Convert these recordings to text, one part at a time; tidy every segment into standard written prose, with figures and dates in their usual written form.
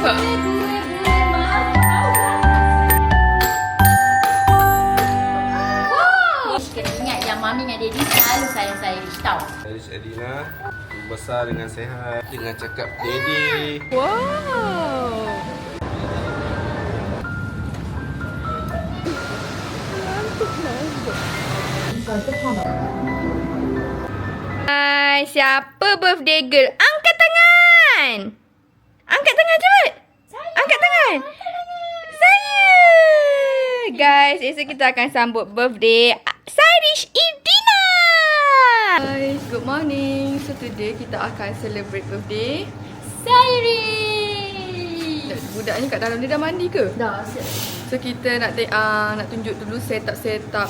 Kena ingat yang Mami dengan Daddy selalu sayang Irish tau. Irish Adina besar dengan sehat dengan cakap Daddy. Wow. Hai, siapa birthday girl? Angkat tangan. Angkat tangan cepat. Angkat tangan. Saya. Guys, esok kita akan sambut birthday Irish Idina. Guys, good morning. So today kita akan celebrate birthday Irish. budak ni kat dalam dia dah mandi ke? Dah siap. So kita nak tunjuk dulu set up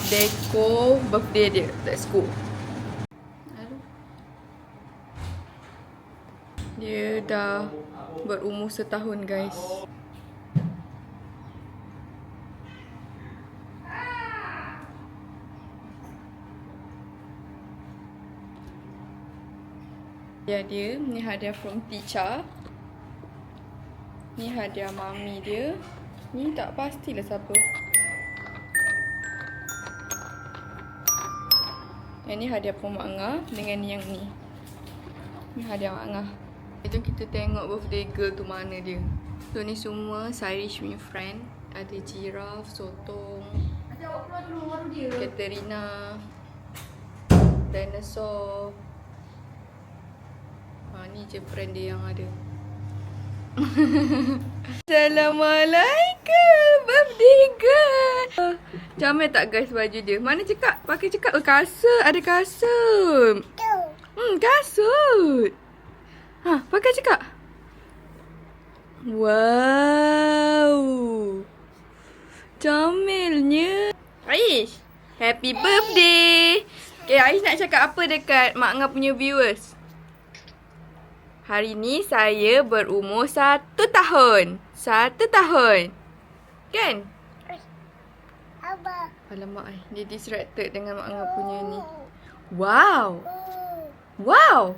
dekor birthday dia. Let's go. Dia dah berumur setahun, guys. Dia ni hadiah from teacher. Ni hadiah mami dia. Ni tak pastilah siapa. Yang ni hadiah from Mak Ngah dengan yang ni. Ni hadiah Mak Ngah. Jom kita tengok birthday girl tu mana dia. So ni semua Irish punya friend. Ada Jiraf, Sotong, Nanti awak keluar dulu baru dia. Katerina, Dinosaur. Ni je friend dia yang ada. Assalamualaikum, birthday girl. Comel tak guys baju dia? Mana cekak? Pakai cekak. Oh, kasut. Ada kasut. Kasut. Ha, pakai cekak. Wow. Comelnya. Aish, happy birthday. Okay, Aish nak cakap apa dekat Mak Ngah punya viewers? Hari ni saya berumur 1 tahun. 1 tahun. Kan? Alamak, dia distracted dengan Mak Ngah punya ni. Wow. Wow.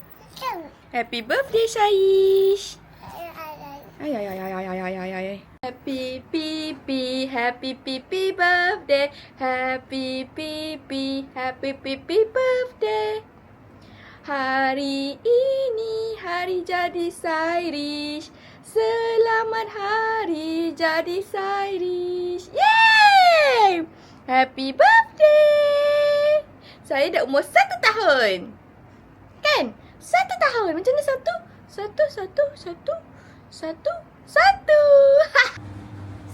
Happy birthday, Syaish. Ay. Happy pipi, happy pipi birthday. Happy pipi, happy pipi birthday. Hari ini hari jadi Irish. Selamat hari jadi Irish. Yay! Happy birthday. Saya dah umur 1 tahun. Kan? 1 tahun. Macam mana satu? Satu.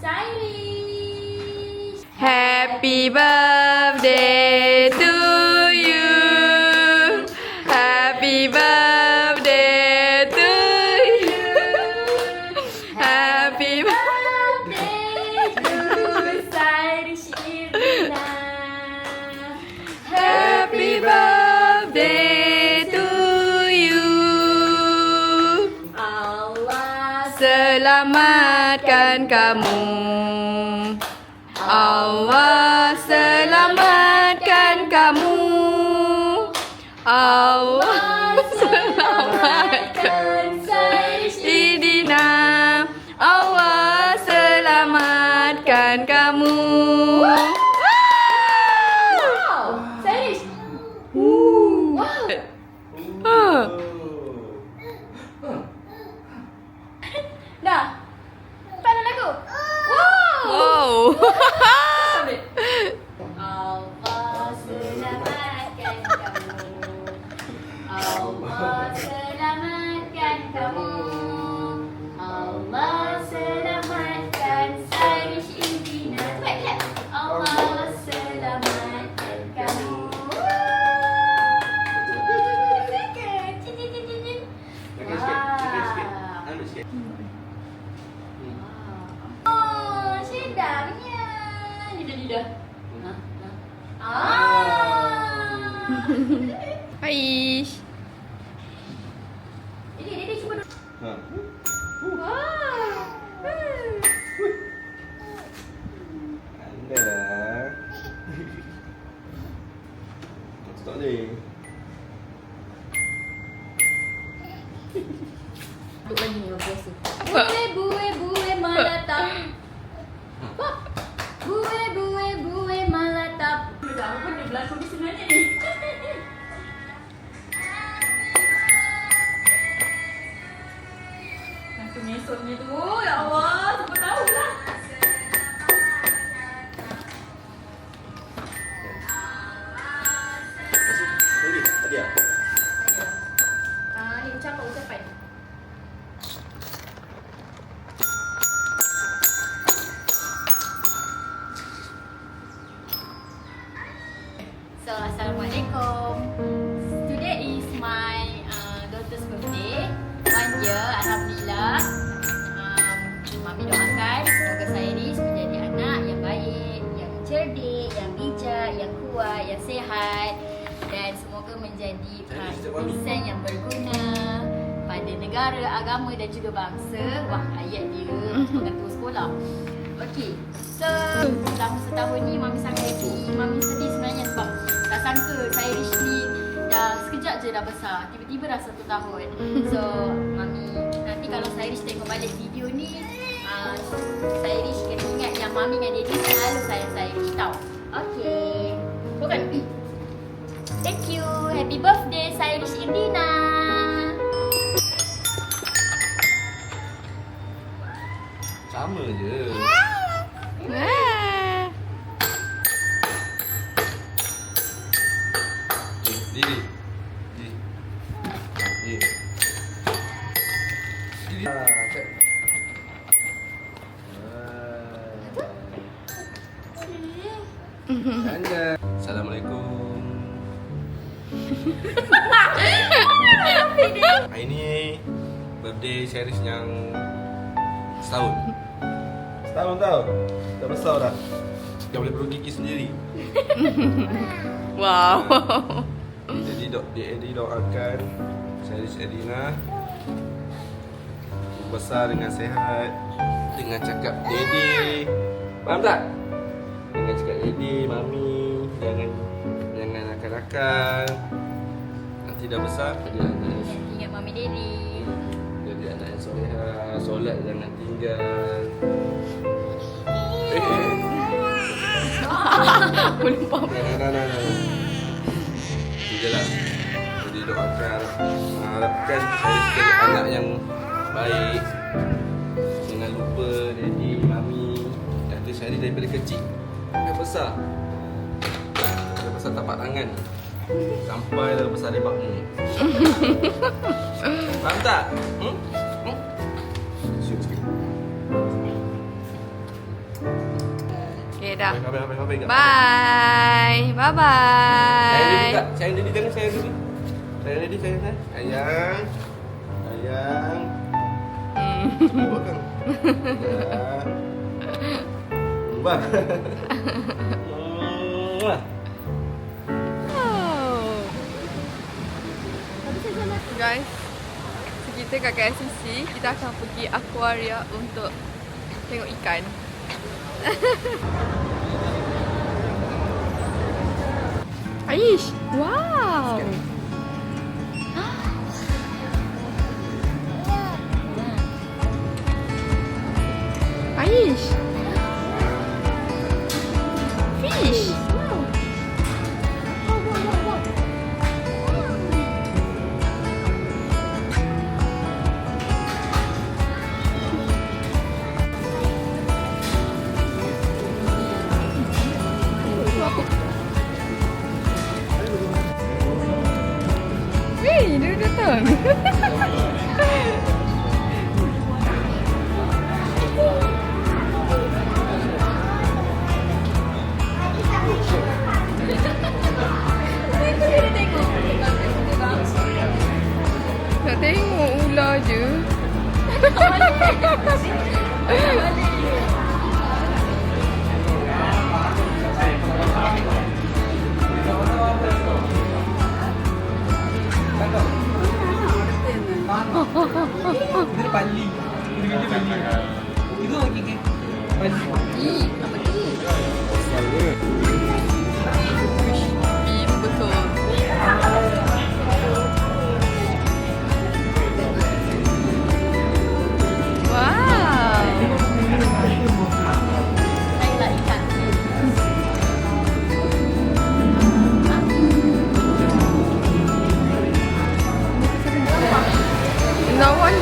Irish. Happy birthday to you. Happy birthday to you. Happy birthday to Irish Idina. Happy birthday to you. Allah Selamatkan kamu. Allah selamatkan kamu. Allah selamatkan Idina. Allah selamatkan kamu. Wow. Irish. Wow. Dah. Pada lagu. Wow. Allah selamatkan kamu. Allah selamatkan kamu. Allah selamatkan Irish Idina. Clap. Allah selamatkan kamu. Oh, sedapnya. Lidah. Aish. Ini cuba dulu. Anda lah. Tak boleh. Duduk lagi ni biasa. Bue malatap. Bue malatap. Apa benda berlaku ni sebenarnya ni? Nanti mesonnya tu. Ya Allah, siapa tahu lah. Masuk. Hadiah. Ni ucapan. So, Assalamualaikum. Today is my daughter's birthday. 1 year, Alhamdulillah. Mami doakan semoga Sairis menjadi anak yang baik, yang cerdik, yang bijak, yang kuat, yang sihat. Dan semoga menjadi insan yang berguna pada negara, agama dan juga bangsa. Wah, ayat dia pengatur sekolah. Okey, so selama setahun ni Mami sangat happy. Mami sedih sebenarnya sebab tak sangka Sairis ni dah sekejap je dah besar. Tiba-tiba dah 1 tahun. So, Mami nanti kalau Sairis tengok balik video ni, Sairis kena ingat yang Mami dengan Daddy selalu sayang Sairis tau. Okey. Bukan? Thank you. Happy birthday Sairis Irdina. Sama je. Diri. Assalamualaikum. Hari ni birthday Sairis yang setahun. Setahun tau. Dah besar dah. Dah boleh pergi gigi sendiri. Wow. Jadi Daddy doakan Sairis Erdina besar dengan sihat, dengan cakap Daddy. Faham tak? Dengan cakap Daddy, Mami, jangan nakal-nakal. Nanti dah besar jadi anak. Ingat Mami Daddy. Jadi anak yang solehah, solat jangan tinggal. Lupa. Nah. Itu je lah. Jadi doakan, harapkan saya jadi anak yang baik. Jangan lupa Daddy, Mami. Kata Syari daripada kecil sampai besar. Sampai besar tapak tangan. Sampai dah besar rebak ni. Faham tak? Syuk sikit. Okay, dah. Habis. Bye. Bye-bye. Sayang Daddy jangan sayang Daddy. Sayang Daddy, sayang. Sayang. Buat kan? Ya. Bah. Guys, kita kat KLCC, kita akan pergi aquaria untuk tengok ikan. Aish, wow. Aish. Fish. Weh, dia datang. Nak tengok ular je. Dia pali. Dia pali. Itu lagi ke? Pali. Apa tu? Beef betul.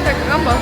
Tak kat gambar.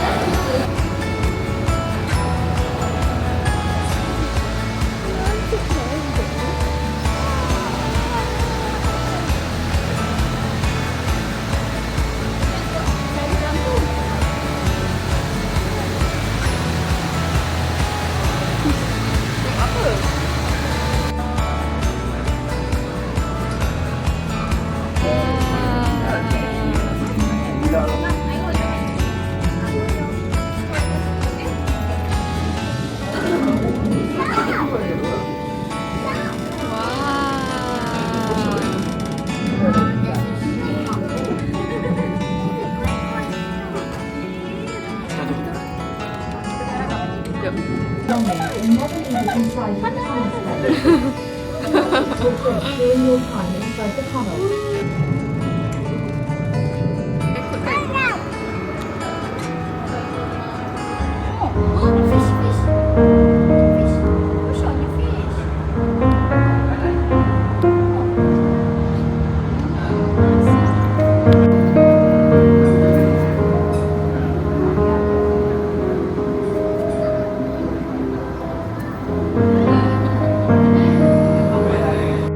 During your time inside the tunnel,